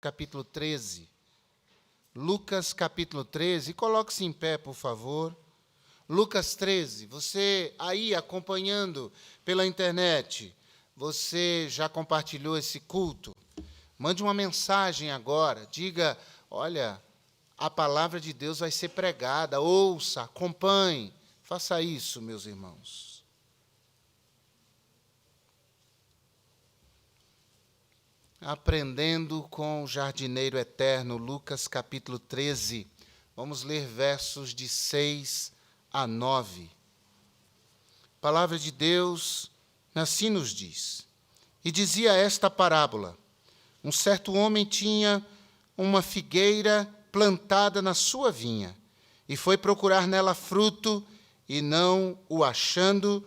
capítulo 13. Lucas, capítulo 13. Coloque-se em pé, por favor. Lucas 13. Você aí acompanhando pela internet, você já compartilhou esse culto? Mande uma mensagem agora. Diga, olha, a palavra de Deus vai ser pregada. Ouça, acompanhe. Faça isso, meus irmãos. Aprendendo com o jardineiro eterno, Lucas capítulo 13. Vamos ler versos de 6 a 9. A palavra de Deus assim nos diz. E dizia esta parábola: um certo homem tinha uma figueira plantada na sua vinha, e foi procurar nela fruto, e não o achando,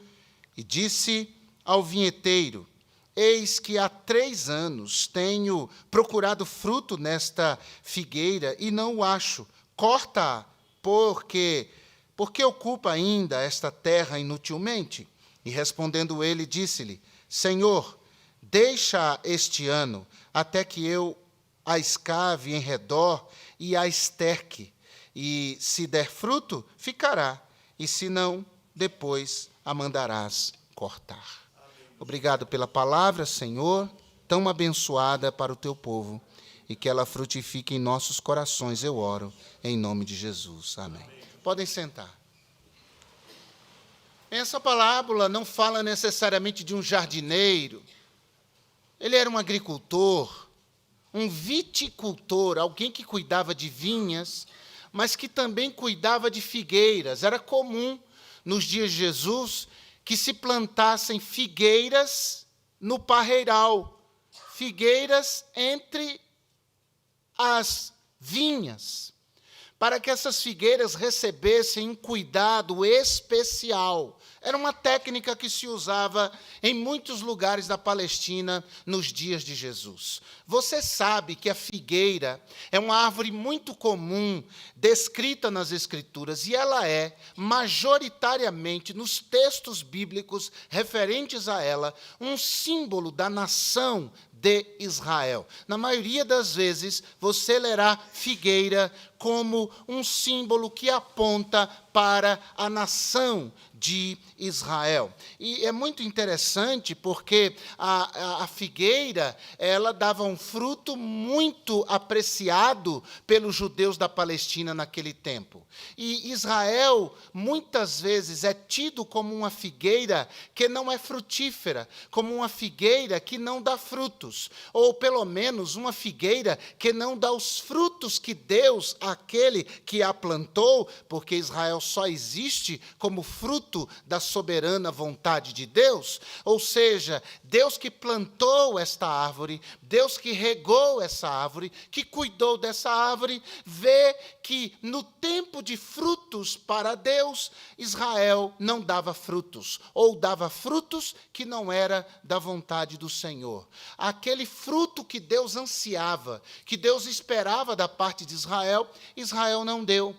e disse ao vinheteiro: eis que há 3 anos tenho procurado fruto nesta figueira e não o acho. Corta-a, porque ocupa ainda esta terra inutilmente? E respondendo ele, disse-lhe: Senhor, deixa este ano, até que eu a escave em redor e a esterque. E se der fruto, ficará, e se não, depois a mandarás cortar. Obrigado pela palavra, Senhor, tão abençoada para o teu povo, e que ela frutifique em nossos corações, eu oro, em nome de Jesus. Amém. Podem sentar. Essa parábola não fala necessariamente de um jardineiro. Ele era um agricultor, um viticultor, alguém que cuidava de vinhas, mas que também cuidava de figueiras. Era comum, nos dias de Jesus, que se plantassem figueiras no parreiral, figueiras entre as vinhas, para que essas figueiras recebessem um cuidado especial. Era uma técnica que se usava em muitos lugares da Palestina nos dias de Jesus. Você sabe que a figueira é uma árvore muito comum, descrita nas Escrituras, e ela é, majoritariamente, nos textos bíblicos referentes a ela, um símbolo da nação de Israel. Na maioria das vezes, você lerá figueira como um símbolo que aponta para a nação de Israel. E é muito interessante porque a figueira, ela dava um fruto muito apreciado pelos judeus da Palestina naquele tempo. E Israel, muitas vezes, é tido como uma figueira que não é frutífera, como uma figueira que não dá frutos, ou pelo menos uma figueira que não dá os frutos que Deus, aquele que a plantou, porque Israel só existe como fruto da soberana vontade de Deus, ou seja, Deus que plantou esta árvore, Deus que regou essa árvore, que cuidou dessa árvore, vê que no tempo de frutos para Deus, Israel não dava frutos, ou dava frutos que não era da vontade do Senhor. Aquele fruto que Deus ansiava, que Deus esperava da parte de Israel, Israel não deu.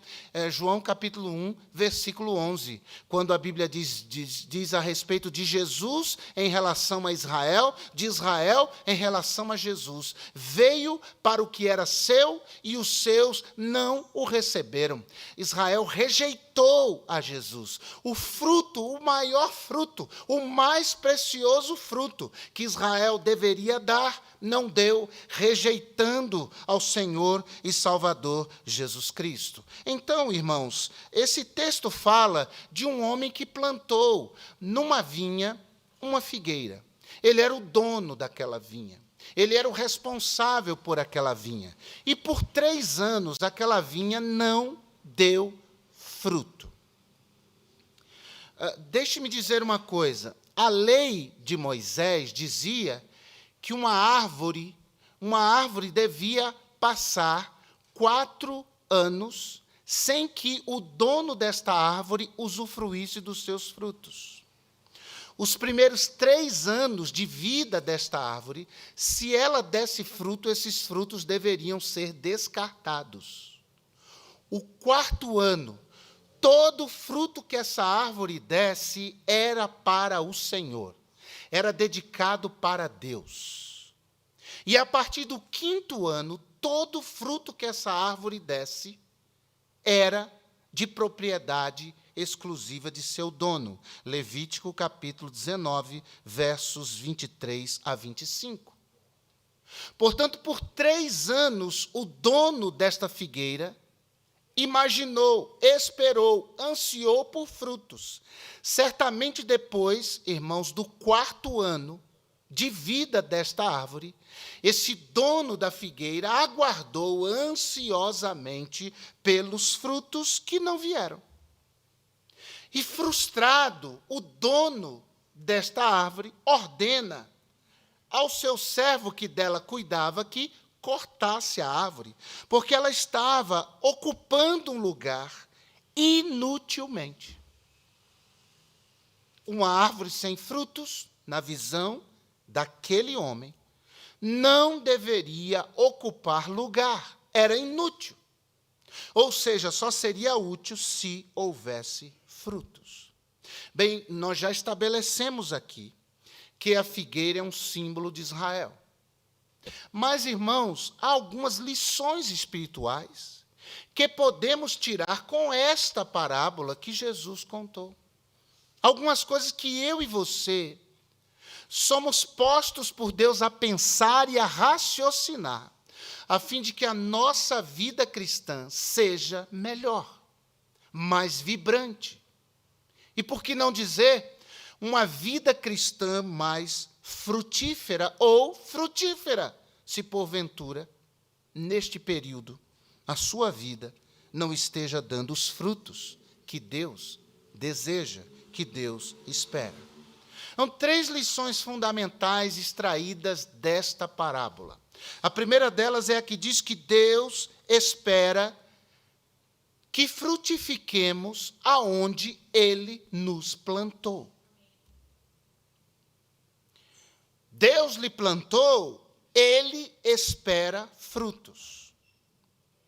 João capítulo 1, versículo 11, quando a Bíblia diz a respeito de Jesus em relação a Israel, de Israel em relação a Jesus. Veio para o que era seu e os seus não o receberam. Israel rejeitou a Jesus. O fruto, o maior fruto, o mais precioso fruto que Israel deveria dar, não deu, rejeitando ao Senhor e Salvador Jesus Cristo. Então, irmãos, esse texto fala de um homem que plantou numa vinha uma figueira. Ele era o dono daquela vinha. Ele era o responsável por aquela vinha. E por 3 anos aquela vinha não deu fruto. Deixe-me dizer uma coisa. A lei de Moisés dizia que uma árvore devia passar 4 anos sem que o dono desta árvore usufruísse dos seus frutos. Os primeiros 3 anos de vida desta árvore, se ela desse fruto, esses frutos deveriam ser descartados. O 4º ano, todo fruto que essa árvore desse era para o Senhor, era dedicado para Deus. E a partir do 5º ano, todo fruto que essa árvore desse era de propriedade exclusiva de seu dono. Levítico capítulo 19, versos 23 a 25. Portanto, por 3 anos, o dono desta figueira imaginou, esperou, ansiou por frutos. Certamente depois, irmãos, do 4º ano de vida desta árvore, esse dono da figueira aguardou ansiosamente pelos frutos que não vieram. E frustrado, o dono desta árvore ordena ao seu servo que dela cuidava que cortasse a árvore, porque ela estava ocupando um lugar inutilmente. Uma árvore sem frutos, na visão daquele homem, não deveria ocupar lugar, era inútil. Ou seja, só seria útil se houvesse frutos. Bem, nós já estabelecemos aqui que a figueira é um símbolo de Israel. Mas, irmãos, há algumas lições espirituais que podemos tirar com esta parábola que Jesus contou. Algumas coisas que eu e você somos postos por Deus a pensar e a raciocinar, a fim de que a nossa vida cristã seja melhor, mais vibrante. E por que não dizer, uma vida cristã mais frutífera ou frutífera, se porventura, neste período, a sua vida não esteja dando os frutos que Deus deseja, que Deus espera. São 3 lições fundamentais extraídas desta parábola. A primeira delas é a que diz que Deus espera que frutifiquemos aonde Ele nos plantou. Deus lhe plantou, Ele espera frutos.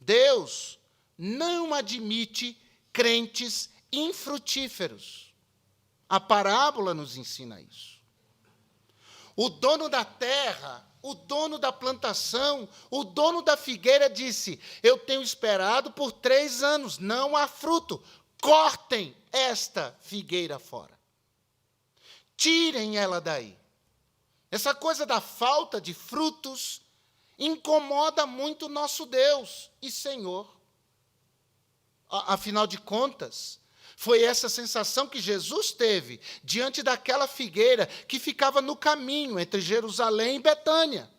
Deus não admite crentes infrutíferos. A parábola nos ensina isso. O dono da terra, o dono da plantação, o dono da figueira disse: eu tenho esperado por 3 anos, não há fruto. Cortem esta figueira fora. Tirem ela daí. Essa coisa da falta de frutos incomoda muito nosso Deus e Senhor. Afinal de contas, foi essa sensação que Jesus teve diante daquela figueira que ficava no caminho entre Jerusalém e Betânia.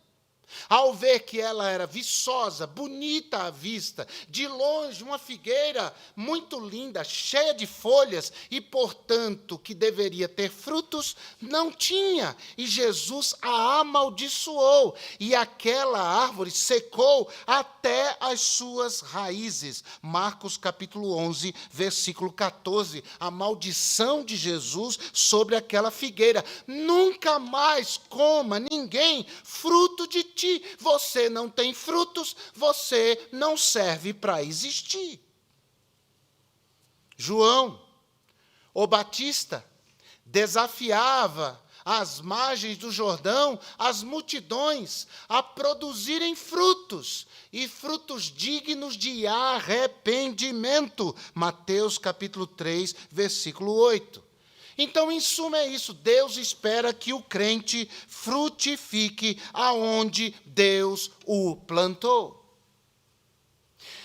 Ao ver que ela era viçosa, bonita à vista, de longe uma figueira muito linda, cheia de folhas e, portanto, que deveria ter frutos, não tinha. E Jesus a amaldiçoou, e aquela árvore secou até as suas raízes. Marcos capítulo 11, versículo 14, a maldição de Jesus sobre aquela figueira. Nunca mais coma ninguém fruto de ti. Você não tem frutos, você não serve para existir. João, o Batista, desafiava às margens do Jordão as multidões a produzirem frutos, e frutos dignos de arrependimento. Mateus capítulo 3, versículo 8. Então, em suma, é isso. Deus espera que o crente frutifique aonde Deus o plantou.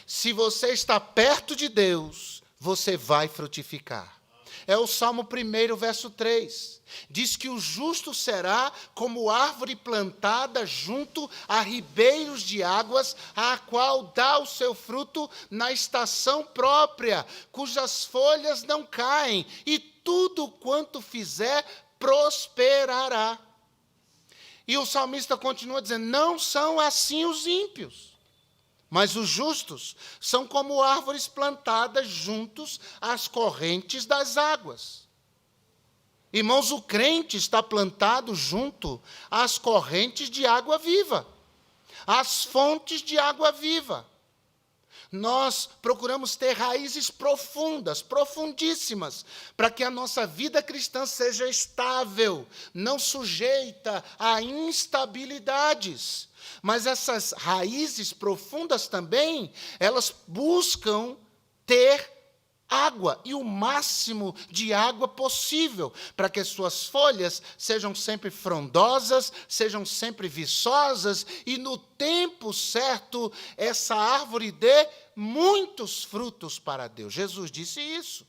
Se você está perto de Deus, você vai frutificar. É o Salmo 1, verso 3. Diz que o justo será como árvore plantada junto a ribeiros de águas, a qual dá o seu fruto na estação própria, cujas folhas não caem, e tudo quanto fizer prosperará. E o salmista continua dizendo: não são assim os ímpios, mas os justos são como árvores plantadas juntos às correntes das águas. Irmãos, o crente está plantado junto às correntes de água viva, às fontes de água viva. Nós procuramos ter raízes profundas, profundíssimas, para que a nossa vida cristã seja estável, não sujeita a instabilidades. Mas essas raízes profundas também, elas buscam ter água, e o máximo de água possível, para que as suas folhas sejam sempre frondosas, sejam sempre viçosas, e no tempo certo, essa árvore dê muitos frutos para Deus. Jesus disse isso.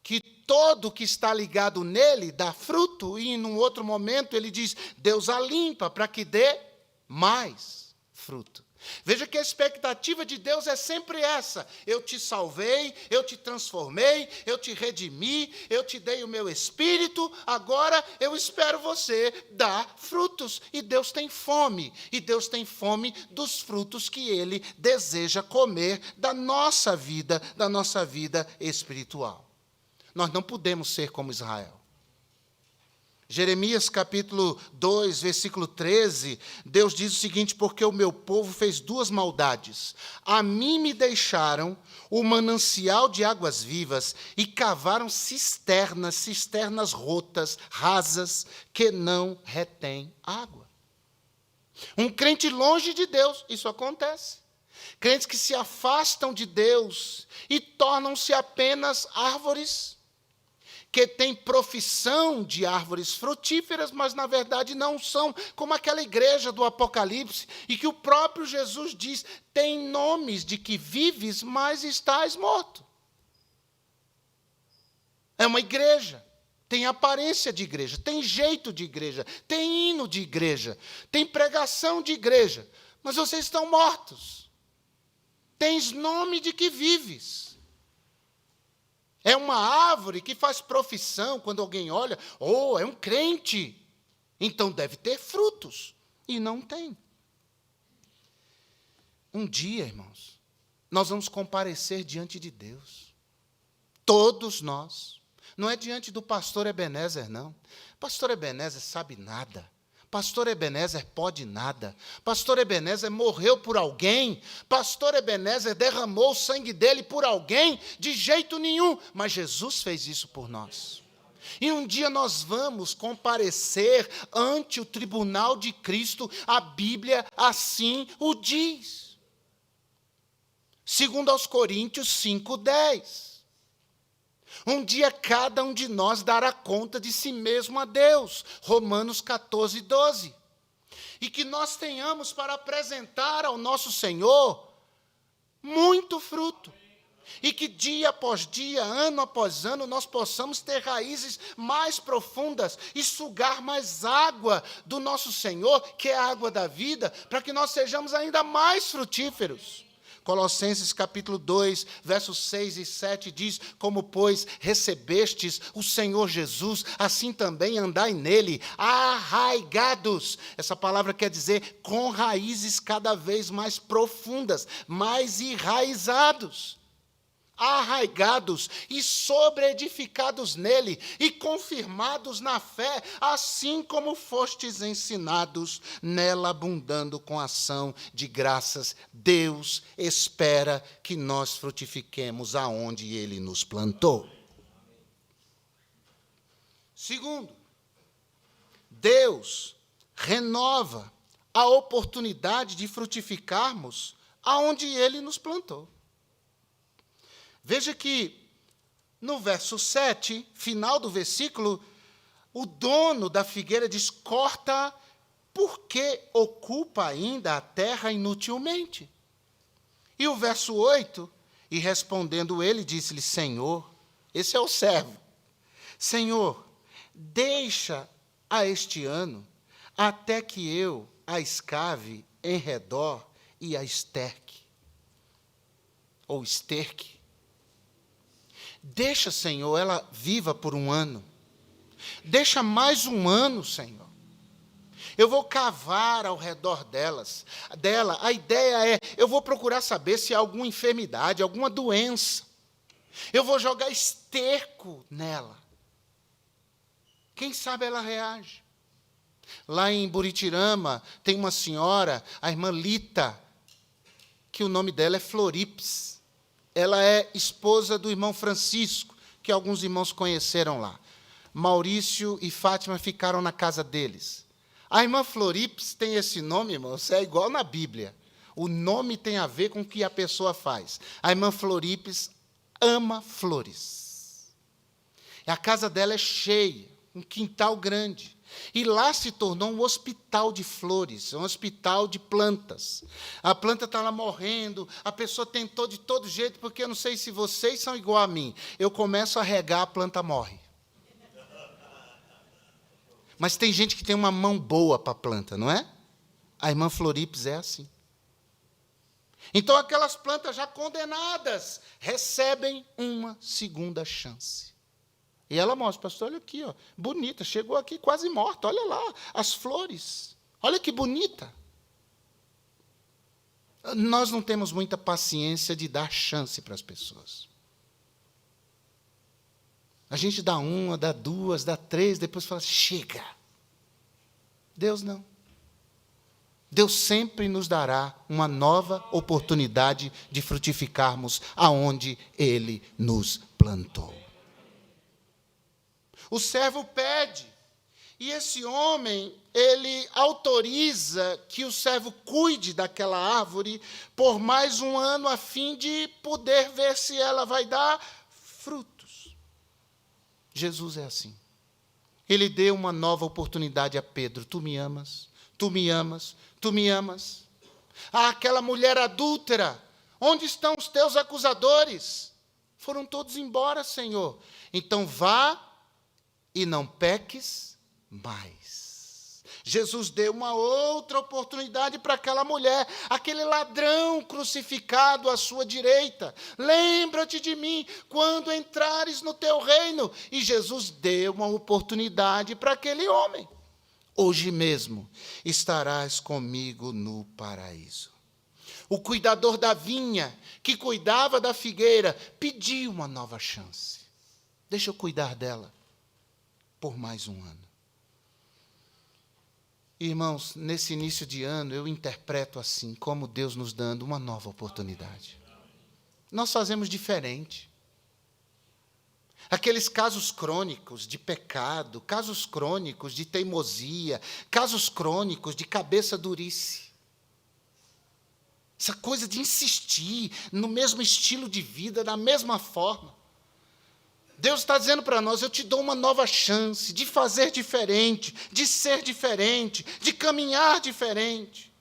Que todo que está ligado nele dá fruto, e num outro momento ele diz, Deus a limpa para que dê mais fruto. Veja que a expectativa de Deus é sempre essa: eu te salvei, eu te transformei, eu te redimi, eu te dei o meu espírito, agora eu espero você dar frutos. E Deus tem fome dos frutos que Ele deseja comer da nossa vida espiritual. Nós não podemos ser como Israel. Jeremias capítulo 2, versículo 13, Deus diz o seguinte: porque o meu povo fez duas maldades. A mim me deixaram o manancial de águas vivas e cavaram cisternas rotas, rasas, que não retêm água. Um crente longe de Deus, isso acontece. Crentes que se afastam de Deus e tornam-se apenas árvores, que têm profissão de árvores frutíferas, mas na verdade não são, como aquela igreja do Apocalipse, e que o próprio Jesus diz, tem nomes de que vives, mas estás morto. É uma igreja, tem aparência de igreja, tem jeito de igreja, tem hino de igreja, tem pregação de igreja, mas vocês estão mortos. Tens nome de que vives. É uma árvore que faz profissão, quando alguém olha, é um crente, então deve ter frutos, e não tem. Um dia, irmãos, nós vamos comparecer diante de Deus, todos nós, não é diante do pastor Ebenezer, não. Pastor Ebenezer sabe nada. Pastor Ebenezer pode nada. Pastor Ebenezer morreu por alguém. Pastor Ebenezer derramou o sangue dele por alguém. De jeito nenhum. Mas Jesus fez isso por nós. E um dia nós vamos comparecer ante o tribunal de Cristo. A Bíblia assim o diz. Segundo aos Coríntios 5:10. Um dia cada um de nós dará conta de si mesmo a Deus. Romanos 14:12. E que nós tenhamos para apresentar ao nosso Senhor muito fruto. E que dia após dia, ano após ano, nós possamos ter raízes mais profundas e sugar mais água do nosso Senhor, que é a água da vida, para que nós sejamos ainda mais frutíferos. Colossenses capítulo 2, versos 6 e 7 diz, como, pois, recebestes o Senhor Jesus, assim também andai nele, arraigados. Essa palavra quer dizer com raízes cada vez mais profundas, mais enraizados. Arraigados e sobreedificados nele, e confirmados na fé, assim como fostes ensinados, nela abundando com ação de graças. Deus espera que nós frutifiquemos aonde ele nos plantou. Segundo, Deus renova a oportunidade de frutificarmos aonde ele nos plantou. Veja que no verso 7, final do versículo, o dono da figueira diz, corta, porque ocupa ainda a terra inutilmente. E o verso 8, e respondendo ele, disse-lhe, Senhor, esse é o servo, Senhor, deixa a este ano, até que eu a escave em redor e a esterque, ou esterque. Deixa, Senhor, ela viva por um ano. Deixa mais um ano, Senhor. Eu vou cavar ao redor dela. A ideia é, eu vou procurar saber se há alguma enfermidade, alguma doença. Eu vou jogar esterco nela. Quem sabe ela reage. Lá em Buritirama, tem uma senhora, a irmã Lita. que o nome dela é Floripes. Ela é esposa do irmão Francisco, que alguns irmãos conheceram lá. Maurício e Fátima ficaram na casa deles. A irmã Floripes tem esse nome, irmãos, é igual na Bíblia. O nome tem a ver com o que a pessoa faz. A irmã Floripes ama flores. A casa dela é cheia, um quintal grande. E lá se tornou um hospital de flores, um hospital de plantas. A planta está lá morrendo, a pessoa tentou de todo jeito, porque eu não sei se vocês são igual a mim. Eu começo a regar, a planta morre. Mas tem gente que tem uma mão boa para a planta, não é? A irmã Floripes é assim. Então, aquelas plantas já condenadas recebem uma segunda chance. E ela mostra, pastor, olha aqui, ó, bonita, chegou aqui quase morta, olha lá, as flores, olha que bonita. Nós não temos muita paciência de dar chance para as pessoas. A gente dá uma, dá duas, dá três, depois fala, chega. Deus não. Deus sempre nos dará uma nova oportunidade de frutificarmos aonde Ele nos plantou. O servo pede, e esse homem, ele autoriza que o servo cuide daquela árvore por mais um ano, a fim de poder ver se ela vai dar frutos. Jesus é assim. Ele deu uma nova oportunidade a Pedro. Tu me amas, tu me amas, tu me amas. Ah, aquela mulher adúltera, onde estão os teus acusadores? Foram todos embora, Senhor. Então vá e não peques mais. Jesus deu uma outra oportunidade para aquela mulher, aquele ladrão crucificado à sua direita. Lembra-te de mim quando entrares no teu reino. E Jesus deu uma oportunidade para aquele homem. Hoje mesmo estarás comigo no paraíso. O cuidador da vinha, que cuidava da figueira, pediu uma nova chance. Deixa eu cuidar dela por mais um ano. Irmãos, nesse início de ano, eu interpreto assim, como Deus nos dando uma nova oportunidade. Nós fazemos diferente. Aqueles casos crônicos de pecado, casos crônicos de teimosia, casos crônicos de cabeça durice. Essa coisa de insistir no mesmo estilo de vida, da mesma forma. Deus está dizendo para nós, eu te dou uma nova chance de fazer diferente, de ser diferente, de caminhar diferente.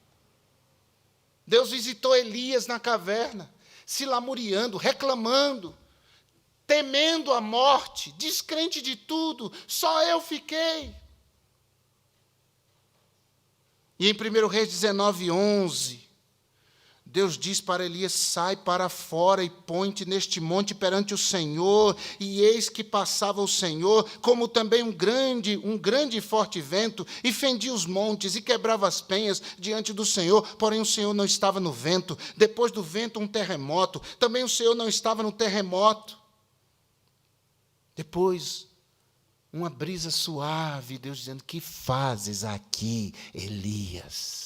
Deus visitou Elias na caverna, se lamuriando, reclamando, temendo a morte, descrente de tudo, só eu fiquei. E em 1 Reis 19:11, Deus diz para Elias, sai para fora e põe-te neste monte perante o Senhor. E eis que passava o Senhor, como também um grande e forte vento, e fendia os montes e quebrava as penhas diante do Senhor. Porém o Senhor não estava no vento. Depois do vento um terremoto. Também o Senhor não estava no terremoto. Depois uma brisa suave, Deus dizendo, que fazes aqui, Elias?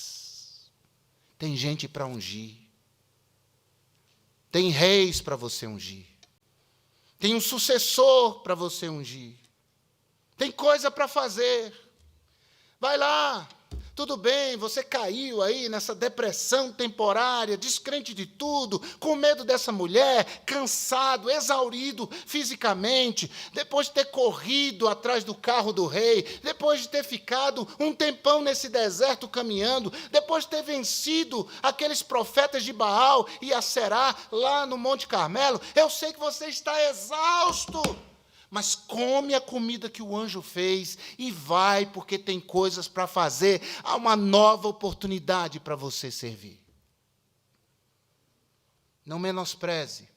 Tem gente para ungir. Tem reis para você ungir. Tem um sucessor para você ungir. Tem coisa para fazer. Vai lá. Tudo bem, você caiu aí nessa depressão temporária, descrente de tudo, com medo dessa mulher, cansado, exaurido fisicamente, depois de ter corrido atrás do carro do rei, depois de ter ficado um tempão nesse deserto caminhando, depois de ter vencido aqueles profetas de Baal e Aserá lá no Monte Carmelo, eu sei que você está exausto. Mas come a comida que o anjo fez e vai, porque tem coisas para fazer. Há uma nova oportunidade para você servir. Não menospreze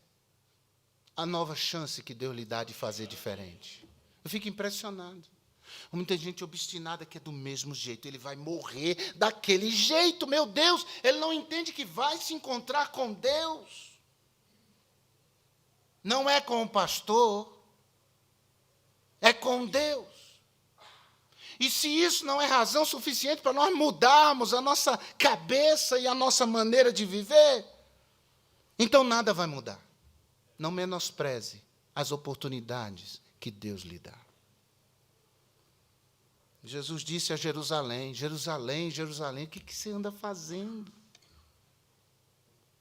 a nova chance que Deus lhe dá de fazer diferente. Eu fico impressionado. Muita gente obstinada que é do mesmo jeito. Ele vai morrer daquele jeito. Meu Deus, ele não entende que vai se encontrar com Deus. Não é com o pastor. É com Deus. E se isso não é razão suficiente para nós mudarmos a nossa cabeça e a nossa maneira de viver, Então nada vai mudar. Não menospreze as oportunidades que Deus lhe dá. Jesus disse a Jerusalém: Jerusalém, Jerusalém, o que você anda fazendo?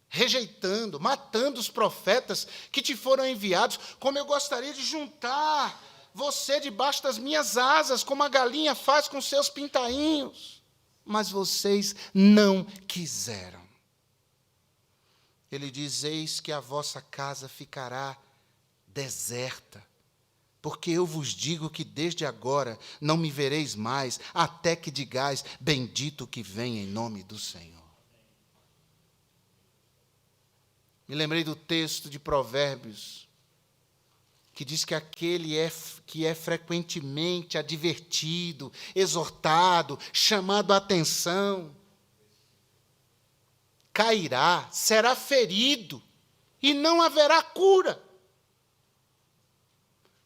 Rejeitando, matando os profetas que te foram enviados, como eu gostaria de juntar você debaixo das minhas asas, como a galinha faz com seus pintainhos. Mas vocês não quiseram. Ele diz: eis que a vossa casa ficará deserta, porque eu vos digo que desde agora não me vereis mais, até que digais: bendito que vem em nome do Senhor. Me lembrei do texto de Provérbios, que diz que aquele que é frequentemente advertido, exortado, chamado a atenção, cairá, será ferido, e não haverá cura.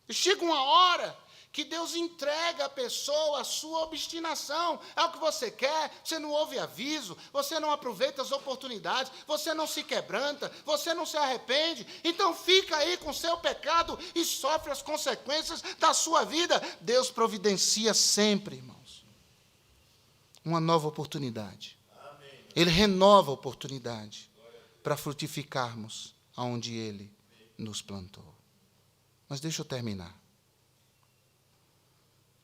Chega uma hora que Deus entrega à pessoa a sua obstinação. É o que você quer, você não ouve aviso, você não aproveita as oportunidades, você não se quebranta, você não se arrepende. Então fica aí com o seu pecado e sofre as consequências da sua vida. Deus providencia sempre, irmãos, uma nova oportunidade. Ele renova a oportunidade para frutificarmos aonde Ele nos plantou. Mas deixa eu terminar.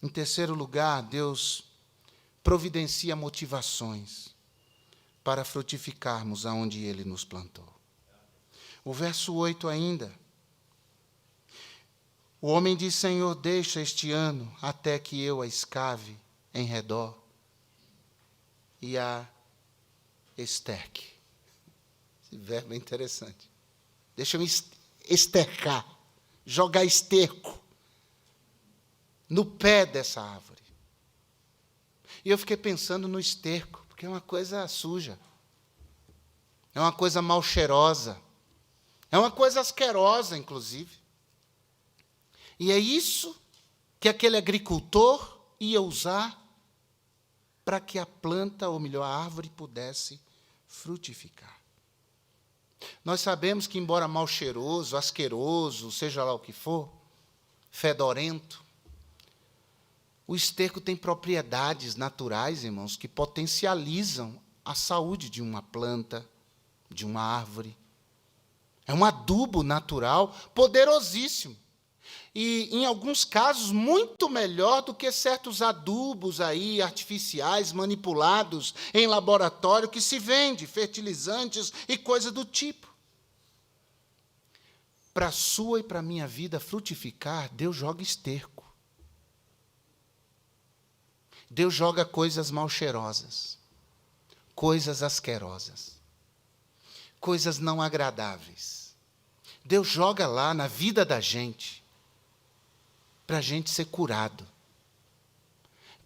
Em terceiro lugar, Deus providencia motivações para frutificarmos aonde Ele nos plantou. O verso 8 ainda. O homem diz: Senhor, deixa este ano até que eu a escave em redor e a esterque. Esse verbo é interessante. Deixa eu estercar, jogar esterco no pé dessa árvore. E eu fiquei pensando no esterco, porque é uma coisa suja, é uma coisa mal cheirosa, é uma coisa asquerosa, inclusive. E é isso que aquele agricultor ia usar para que a planta, ou melhor, a árvore, pudesse frutificar. Nós sabemos que, embora mal cheiroso, asqueroso, seja lá o que for, fedorento, o esterco tem propriedades naturais, irmãos, que potencializam a saúde de uma planta, de uma árvore. É um adubo natural poderosíssimo. E, em alguns casos, muito melhor do que certos adubos aí, artificiais, manipulados em laboratório, que se vende, fertilizantes e coisa do tipo. Para a sua e para a minha vida frutificar, Deus joga esterco. Deus joga coisas mal cheirosas, coisas asquerosas, coisas não agradáveis. Deus joga lá na vida da gente, para a gente ser curado,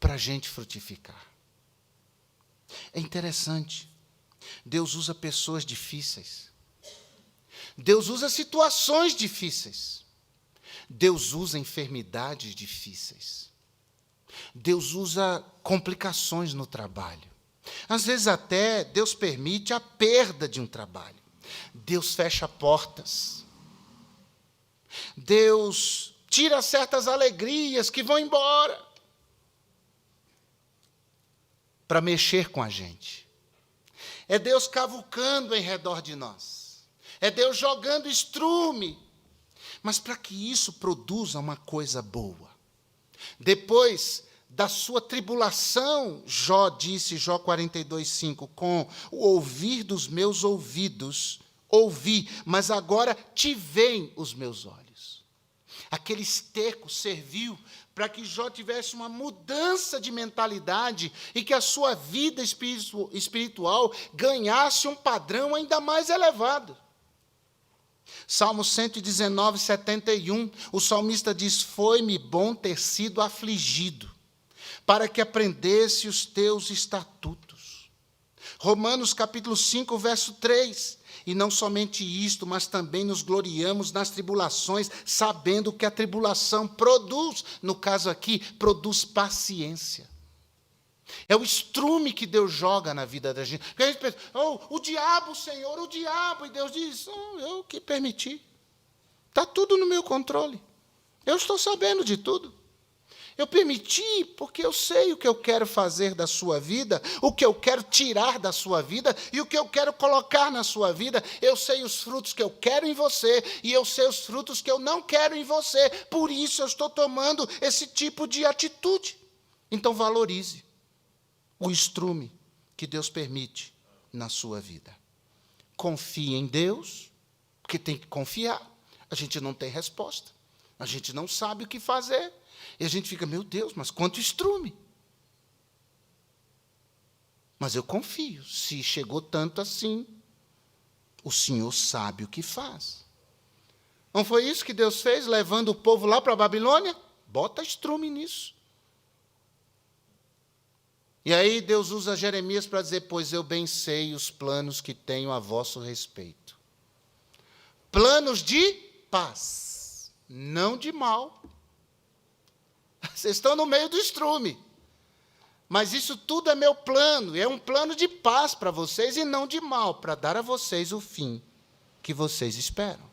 para a gente frutificar. É interessante, Deus usa pessoas difíceis, Deus usa situações difíceis, Deus usa enfermidades difíceis, Deus usa complicações no trabalho. Às vezes até Deus permite a perda de um trabalho. Deus fecha portas. Deus tira certas alegrias que vão embora para mexer com a gente. É Deus cavucando em redor de nós. É Deus jogando estrume. Mas para que isso produza uma coisa boa. Depois da sua tribulação, Jó disse, Jó 42:5, com o ouvir dos meus ouvidos, ouvi, mas agora te veem os meus olhos. Aquele esterco serviu para que Jó tivesse uma mudança de mentalidade e que a sua vida espiritual ganhasse um padrão ainda mais elevado. Salmo 119:71, o salmista diz: foi-me bom ter sido afligido, para que aprendesse os teus estatutos. Romanos capítulo 5, verso 3, e não somente isto, mas também nos gloriamos nas tribulações, sabendo que a tribulação produz, no caso aqui, produz paciência. É o estrume que Deus joga na vida da gente. Porque a gente pensa, o diabo, Senhor, o diabo. E Deus diz, eu que permiti. Está tudo no meu controle. Eu estou sabendo de tudo. Eu permiti porque eu sei o que eu quero fazer da sua vida, o que eu quero tirar da sua vida e o que eu quero colocar na sua vida. Eu sei os frutos que eu quero em você e eu sei os frutos que eu não quero em você. Por isso eu estou tomando esse tipo de atitude. Então valorize o estrume que Deus permite na sua vida. Confie em Deus, porque tem que confiar. A gente não tem resposta. A gente não sabe o que fazer. E a gente fica, meu Deus, mas quanto estrume. Mas eu confio, se chegou tanto assim, o Senhor sabe o que faz. Não foi isso que Deus fez, levando o povo lá para a Babilônia? Bota estrume nisso. E aí Deus usa Jeremias para dizer, pois eu bem sei os planos que tenho a vosso respeito. Planos de paz, não de mal. Vocês estão no meio do estrume. Mas isso tudo é meu plano. É um plano de paz para vocês e não de mal, para dar a vocês o fim que vocês esperam.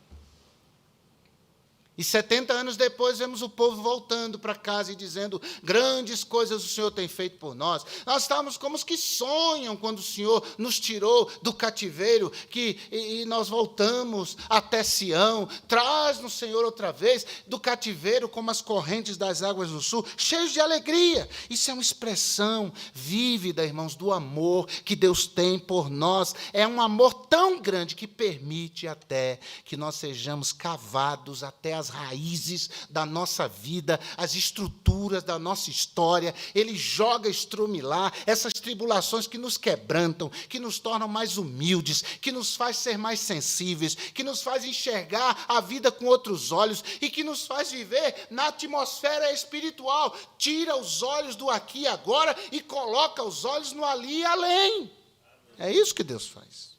E 70 anos depois, vemos o povo voltando para casa e dizendo, grandes coisas o Senhor tem feito por nós. Nós estávamos como os que sonham quando o Senhor nos tirou do cativeiro, e nós voltamos até Sião. Traz-nos, Senhor, outra vez, do cativeiro como as correntes das águas do sul, cheios de alegria. Isso é uma expressão vívida, irmãos, do amor que Deus tem por nós. É um amor tão grande que permite até que nós sejamos cavados até as raízes da nossa vida, as estruturas da nossa história. Ele joga estrume lá, essas tribulações que nos quebrantam, que nos tornam mais humildes, que nos faz ser mais sensíveis, que nos faz enxergar a vida com outros olhos e que nos faz viver na atmosfera espiritual. Tira os olhos do aqui e agora e coloca os olhos no ali e além. É isso que Deus faz.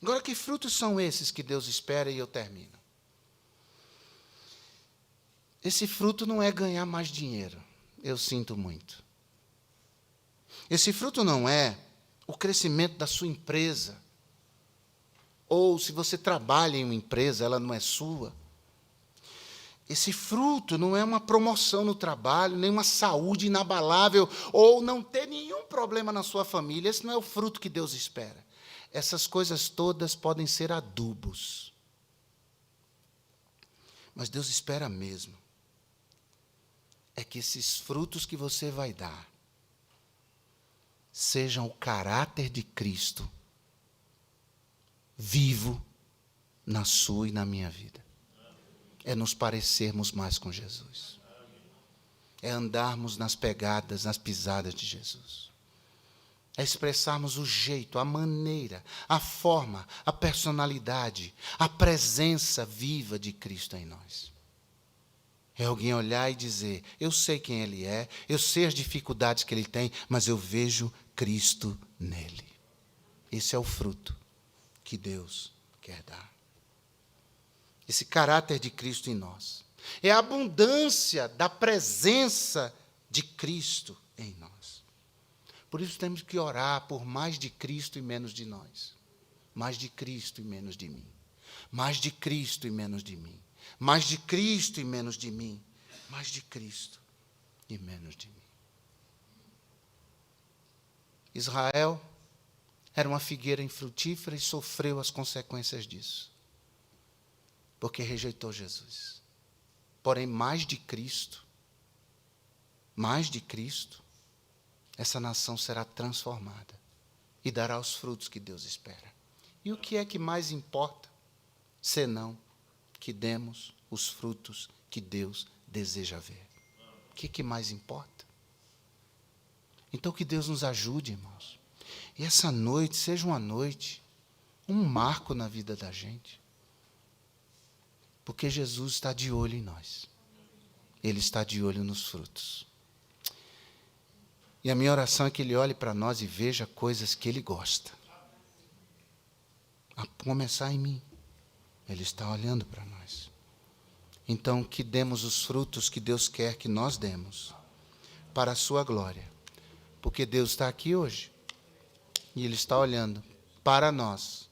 Agora, que frutos são esses que Deus espera e eu termino? Esse fruto não é ganhar mais dinheiro, eu sinto muito. Esse fruto não é o crescimento da sua empresa. Ou se você trabalha em uma empresa, ela não é sua. Esse fruto não é uma promoção no trabalho, nem uma saúde inabalável, ou não ter nenhum problema na sua família. Esse não é o fruto que Deus espera. Essas coisas todas podem ser adubos. Mas Deus espera mesmo é que esses frutos que você vai dar sejam o caráter de Cristo vivo na sua e na minha vida. É nos parecermos mais com Jesus. É andarmos nas pegadas, nas pisadas de Jesus. É expressarmos o jeito, a maneira, a forma, a personalidade, a presença viva de Cristo em nós. É alguém olhar e dizer, eu sei quem Ele é, eu sei as dificuldades que Ele tem, mas eu vejo Cristo nele. Esse é o fruto que Deus quer dar. Esse caráter de Cristo em nós. É a abundância da presença de Cristo em nós. Por isso temos que orar por mais de Cristo e menos de nós. Mais de Cristo e menos de mim. Mais de Cristo e menos de mim. Mais de Cristo e menos de mim. Mais de Cristo e menos de mim. Israel era uma figueira infrutífera e sofreu as consequências disso. Porque rejeitou Jesus. Porém, mais de Cristo, essa nação será transformada e dará os frutos que Deus espera. E o que é que mais importa, senão que demos os frutos que Deus deseja ver? O que é que mais importa? Então, que Deus nos ajude, irmãos. E essa noite seja uma noite, um marco na vida da gente. Porque Jesus está de olho em nós. Ele está de olho nos frutos. E a minha oração é que Ele olhe para nós e veja coisas que Ele gosta. A começar em mim. Ele está olhando para nós. Então, que demos os frutos que Deus quer que nós demos. para a sua glória. Porque Deus está aqui hoje e Ele está olhando para nós,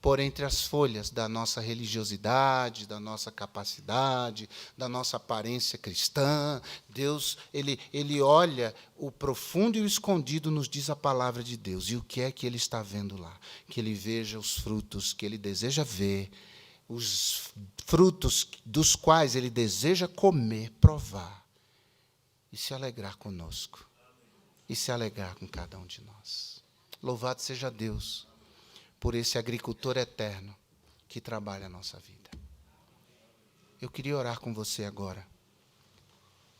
por entre as folhas da nossa religiosidade, da nossa capacidade, da nossa aparência cristã. Deus, Ele olha o profundo e o escondido, nos diz a palavra de Deus. E o que é que Ele está vendo lá? Que Ele veja os frutos que Ele deseja ver, os frutos dos quais Ele deseja comer, provar e se alegrar conosco. E se alegrar com cada um de nós. Louvado seja Deus por esse agricultor eterno que trabalha a nossa vida. Eu queria orar com você agora.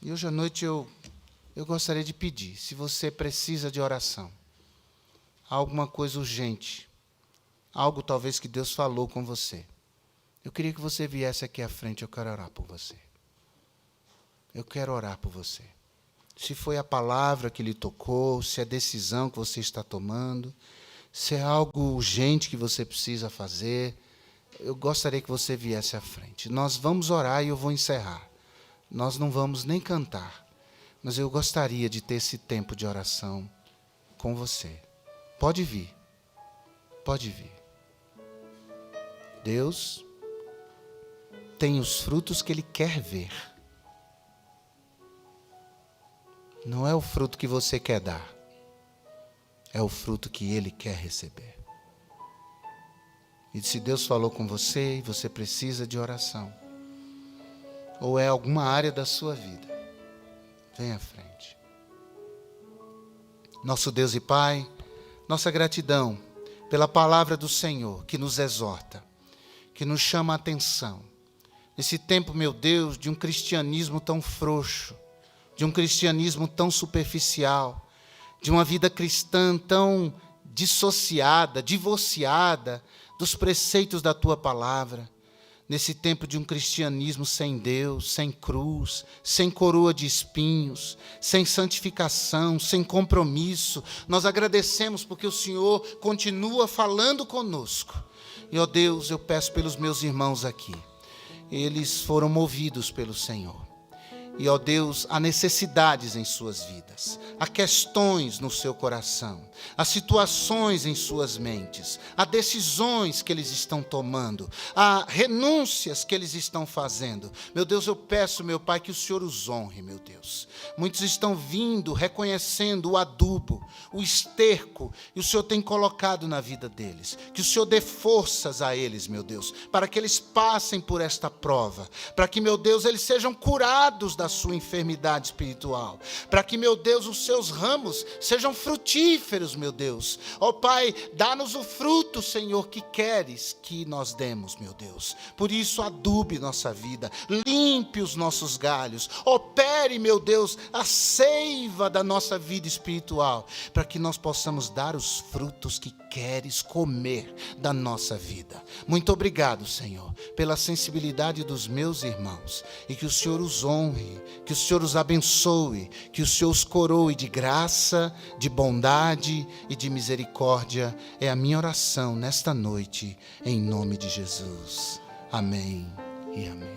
E hoje à noite eu gostaria de pedir, se você precisa de oração, alguma coisa urgente, algo talvez que Deus falou com você, eu queria que você viesse aqui à frente, eu quero orar por você. Eu quero orar por você. Se foi a palavra que lhe tocou, se é a decisão que você está tomando, se é algo urgente que você precisa fazer, eu gostaria que você viesse à frente. Nós vamos orar e eu vou encerrar. Nós não vamos nem cantar, mas eu gostaria de ter esse tempo de oração com você. Pode vir. Pode vir. Deus tem os frutos que Ele quer ver. Não é o fruto que você quer dar. É o fruto que Ele quer receber. E se Deus falou com você e você precisa de oração, ou é alguma área da sua vida, vem à frente. Nosso Deus e Pai, nossa gratidão pela palavra do Senhor que nos exorta, que nos chama a atenção. Nesse tempo, meu Deus, de um cristianismo tão frouxo, de um cristianismo tão superficial, de uma vida cristã tão dissociada, divorciada dos preceitos da Tua palavra, nesse tempo de um cristianismo sem Deus, sem cruz, sem coroa de espinhos, sem santificação, sem compromisso, nós agradecemos porque o Senhor continua falando conosco. E, ó Deus, eu peço pelos meus irmãos aqui, eles foram movidos pelo Senhor. E, ó Deus, há necessidades em suas vidas, há questões no seu coração, há situações em suas mentes, há decisões que eles estão tomando, há renúncias que eles estão fazendo. Meu Deus, eu peço, meu Pai, que o Senhor os honre, meu Deus. Muitos estão vindo, reconhecendo o adubo, o esterco, e o Senhor tem colocado na vida deles. Que o Senhor dê forças a eles, meu Deus, para que eles passem por esta prova, para que, meu Deus, eles sejam curados da sua enfermidade espiritual, para que, meu Deus, os seus ramos sejam frutíferos, meu Deus. Ó Pai, dá-nos o fruto, Senhor, que queres que nós demos, meu Deus. Por isso, adube nossa vida, limpe os nossos galhos, opere, meu Deus, a seiva da nossa vida espiritual, para que nós possamos dar os frutos que queres comer da nossa vida. Muito obrigado, Senhor, pela sensibilidade dos meus irmãos, e que o Senhor os honre, que o Senhor os abençoe, que o Senhor os coroe de graça, de bondade e de misericórdia. É a minha oração nesta noite, em nome de Jesus. Amém e amém.